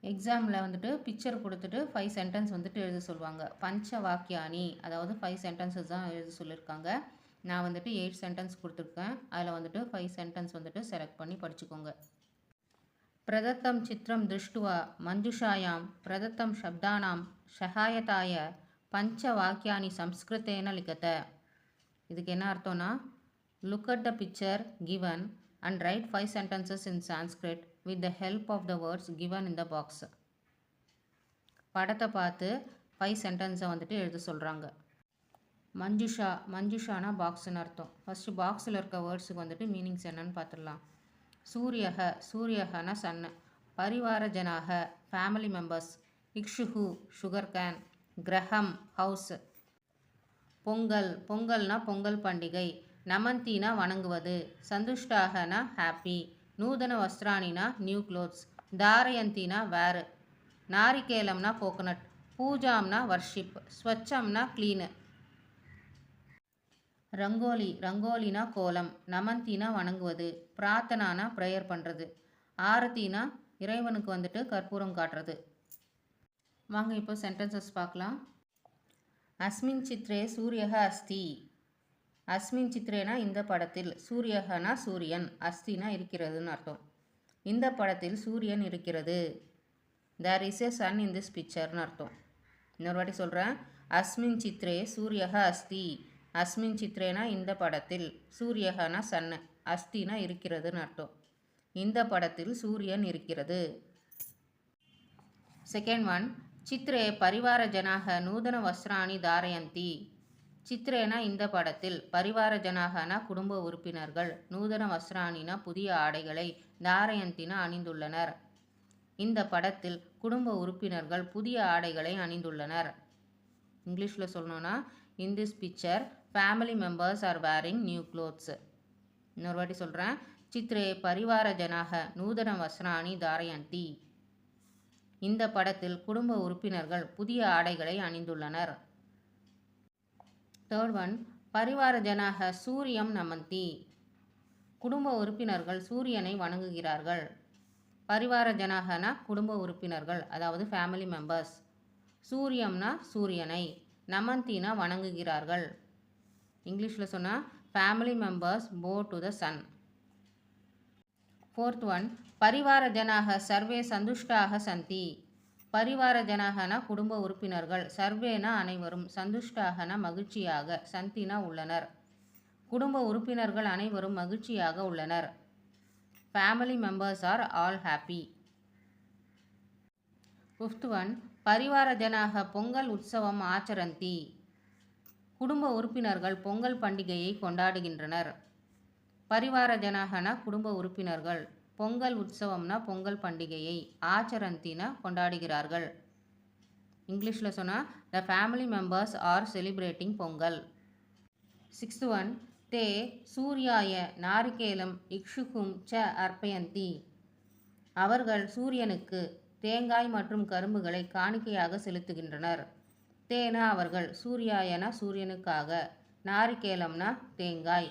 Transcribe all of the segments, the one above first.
எக்ஸாமில் வந்துட்டு பிக்சர் கொடுத்துட்டு 5 சென்டென்ஸ் வந்துட்டு எழுத சொல்லுவாங்க. பஞ்ச வாக்கியானி, அதாவது 5 சென்டென்சஸ் தான் எழுத சொல்லியிருக்காங்க. நான் வந்துட்டு 8 சென்டென்ஸ் கொடுத்துருக்கேன். அதில் வந்துட்டு 5 சென்டென்ஸ் வந்துட்டு செலக்ட் பண்ணி படிச்சுக்கோங்க. பிரதத்தம் சித்திரம் திருஷ்டுவா மஞ்சுஷாயாம் பிரதத்தம் சப்தானாம் சகாயதாய பஞ்ச வாக்கியானி சம்ஸ்கிருத்தேன லிகத. இதுக்கு என்ன அர்த்தம்னா, look at the picture given and write 5 sentences in Sanskrit with the help of the words given in the box. படத்தை பார்த்து 5 சென்டென்ஸை வந்துட்டு எழுத சொல்கிறாங்க. மஞ்சுஷானா பாக்ஸ்னு அர்த்தம். ஃபஸ்ட்டு பாக்ஸில் இருக்க வேர்ட்ஸுக்கு வந்துட்டு மீனிங்ஸ் என்னன்னு பார்த்துடலாம். சூரியகனா சன்னு, பரிவார ஜனாக ஃபேமிலி மெம்பர்ஸ், இக்ஷுஹு சுகர் கேன், கிரகம் ஹவுஸ், பொங்கல்னா பொங்கல் பண்டிகை, நமந்தினா வணங்குவது, சந்துஷ்டாகனா ஹாப்பி, நூதன வஸ்திராணினா நியூ க்ளோத்ஸ், தாரயந்தினா வேறு, நாரிகேலம்னா கோகனட், பூஜாம்னா வர்ஷிப், ஸ்வச்சம்னா க்ளீனு, ரங்கோலினா கோலம், நமந்தினா வணங்குவது, பிரார்த்தனானா ப்ரேயர் பண்ணுறது, ஆரத்தினா இறைவனுக்கு வந்துட்டு கற்பூரம் காட்டுறது. வாங்க இப்போ சென்டென்சஸ் பார்க்கலாம். அஸ்மின் சித்ரே சூரியக அஸ்தி. அஸ்மின் சித்ரேனா இந்த படத்தில், சூரியகனா சூரியன், அஸ்தினா இருக்கிறதுன்னு அர்த்தம். இந்த படத்தில் சூரியன் இருக்கிறது. There is a sun in this பிக்சர்னு அர்த்தம். இன்னொரு வாட்டி சொல்கிறேன். அஸ்மின் சித்ரே சூரியக அஸ்தி. அஸ்மின் சித்ரேனா இந்த படத்தில், சூரியகனா சன்னு, அஸ்தினா இருக்கிறதுன்னு அர்த்தம். இந்த படத்தில் சூரியன் இருக்கிறது. செகண்ட் ஒன், சித்ரே பரிவார ஜனாக நூதன வஸ்திராணி தாரயந்தி. சித்ரேனா இந்த படத்தில், பரிவார ஜனாகனா குடும்ப உறுப்பினர்கள், நூதன வஸ்திராணினா புதிய ஆடைகளை, தாரயந்தினா அணிந்துள்ளனர். இந்த படத்தில் குடும்ப உறுப்பினர்கள் புதிய ஆடைகளை அணிந்துள்ளனர். இங்கிலீஷில் சொல்லணும்னா, in this picture family members are wearing new clothes. இன்னொரு வாட்டி சொல்கிறேன். சித்ரே பரிவார ஜனாக நூதன வஸ்திராணி தாரயந்தி. இந்த படத்தில் குடும்ப உறுப்பினர்கள் புதிய ஆடைகளை அணிந்துள்ளனர். தேர்ட் ஒன், பரிவார ஜனாக சூரியம் நமந்தி. குடும்ப உறுப்பினர்கள் சூரியனை வணங்குகிறார்கள். பரிவார ஜனாகனா குடும்ப உறுப்பினர்கள், அதாவது ஃபேமிலி மெம்பர்ஸ். சூரியம்னா சூரியனை, நமந்தினா வணங்குகிறார்கள். இங்கிலீஷில் சொன்னால் family members bow to the sun. Fourth one, பரிவார ஜனாக சர்வே சந்துஷ்டாக சந்தி. பரிவார ஜனாகனா குடும்ப உறுப்பினர்கள், சர்வேனா அனைவரும், சந்துஷ்டாகனா மகிழ்ச்சியாக, சந்தினா உள்ளனர். குடும்ப உறுப்பினர்கள் அனைவரும் மகிழ்ச்சியாக உள்ளனர். Family members are all happy. Fifth one, பரிவார ஜனாக பொங்கல் உற்சவம் ஆச்சரந்தி. குடும்ப உறுப்பினர்கள் பொங்கல் பண்டிகையை கொண்டாடுகின்றனர். பரிவார ஜனாகனா குடும்ப உறுப்பினர்கள், பொங்கல் உற்சவம்னா பொங்கல் பண்டிகையை, ஆச்சரந்தினா கொண்டாடுகிறார்கள். இங்கிலீஷில் சொன்னால் the family members are celebrating Pongal. Sixth one, தே சூர்யாய நாரிகேலம் இக்ஷுகும் ச அர்ப்பயந்தி. அவர்கள் சூரியனுக்கு தேங்காய் மற்றும் கரும்புகளை காணிக்கையாக செலுத்துகின்றனர். தேனா அவர்கள், சூர்யாயனா சூரியனுக்காக, நாரிகேலம்னா தேங்காய்,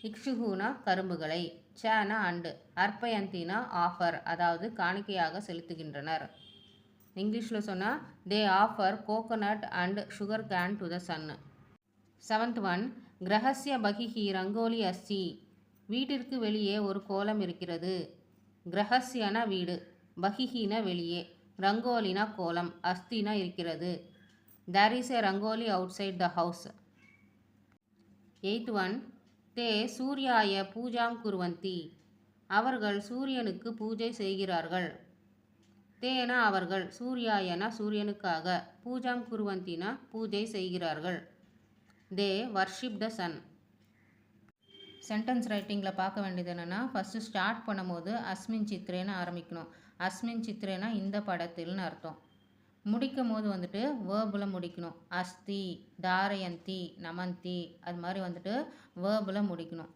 இக்ஷுகுனா கரும்புகளை, சேனா அண்டு, அர்ப்பயந்தினா ஆஃபர், அதாவது காணிக்கையாக செலுத்துகின்றனர். இங்கிலீஷில் சொன்னால் they offer coconut and sugar cane to the sun. Seventh one, கிரகஸ்ய பகிஹி ரங்கோலி அஸ்தி. வீட்டிற்கு வெளியே ஒரு கோலம் இருக்கிறது. கிரகஸ்யனா வீடு, பகிஹினா வெளியே, ரங்கோலினா கோலம், அஸ்தினா இருக்கிறது. There is a rangoli outside the house. Eighth one, தே சூர்யாய பூஜாம் குர்வந்தி. அவர்கள் சூரியனுக்கு பூஜை செய்கிறார்கள். தேனா அவர்கள், சூர்யாயனா சூரியனுக்காக, பூஜாம் குர்வந்தினா பூஜை செய்கிறார்கள். தே வர்ஷிப் த சன். சென்டென்ஸ் ரைட்டிங்கில் பார்க்க வேண்டியது என்னென்னா, ஃபஸ்ட்டு ஸ்டார்ட் பண்ணும்போது அஸ்மின் சித்ரேன்னு ஆரம்பிக்கணும். அஸ்மின் சித்ரேனா இந்த படத்தில்னு அர்த்தம். முடிக்கும் போது வந்துட்டு வேர்பில் முடிக்கணும். அஸ்தி, தாரயந்தி, நமந்தி, அது மாதிரி வந்துட்டு வேர்பில் முடிக்கணும்.